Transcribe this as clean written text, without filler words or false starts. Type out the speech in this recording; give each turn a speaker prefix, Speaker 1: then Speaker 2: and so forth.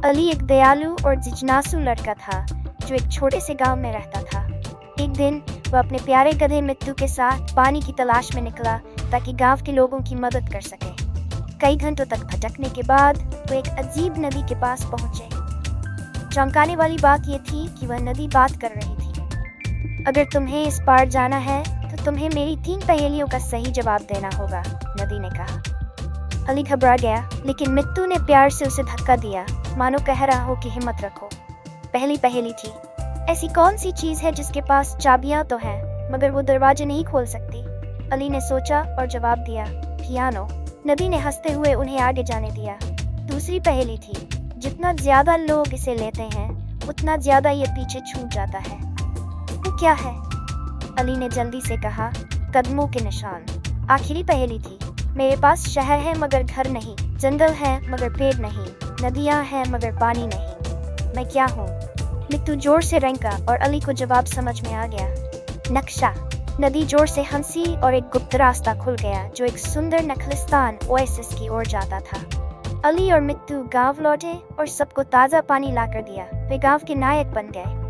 Speaker 1: अली एक दयालु और जिज्ञासु लड़का था जो एक छोटे से गांव में रहता था। एक दिन वह अपने प्यारे गधे मित्तू के साथ पानी की तलाश में निकला ताकि गांव के लोगों की मदद कर सके। कई घंटों तक भटकने के बाद वो एक अजीब नदी के पास पहुंचे। चौंकाने वाली बात यह थी कि वह नदी बात कर रही थी। अगर तुम्हें इस पार जाना है तो तुम्हें मेरी 3 पहेलियों का सही जवाब देना होगा, नदी ने कहा। अली घबरा गया, लेकिन मित्तू ने प्यार से उसे धक्का दिया, मानो कह रहा हो कि हिम्मत रखो। पहली पहेली थी, ऐसी कौन सी चीज है जिसके पास चाबियां तो हैं मगर वो दरवाजे नहीं खोल सकती। अली ने सोचा और जवाब दिया, पियानो। नदी ने हंसते हुए उन्हें आगे जाने दिया। दूसरी पहेली थी, जितना ज्यादा लोग इसे लेते हैं उतना ज्यादा ये पीछे छूट जाता है। वो क्या है? अली ने जल्दी से कहा, कदमों के निशान। आखिरी पहेली थी, मेरे पास शहर है मगर घर नहीं, जंगल है मगर पेड़ नहीं, नदियां हैं मगर पानी नहीं, मैं क्या हूँ? मित्तू जोर से रेंका और अली को जवाब समझ में आ गया, नक्शा। नदी जोर से हंसी और एक गुप्त रास्ता खुल गया जो एक सुंदर नखलिस्तान ओएसिस की ओर जाता था। अली और मित्तू गांव लौटे और सबको ताज़ा पानी लाकर दिया। वे गांव के नायक बन गए।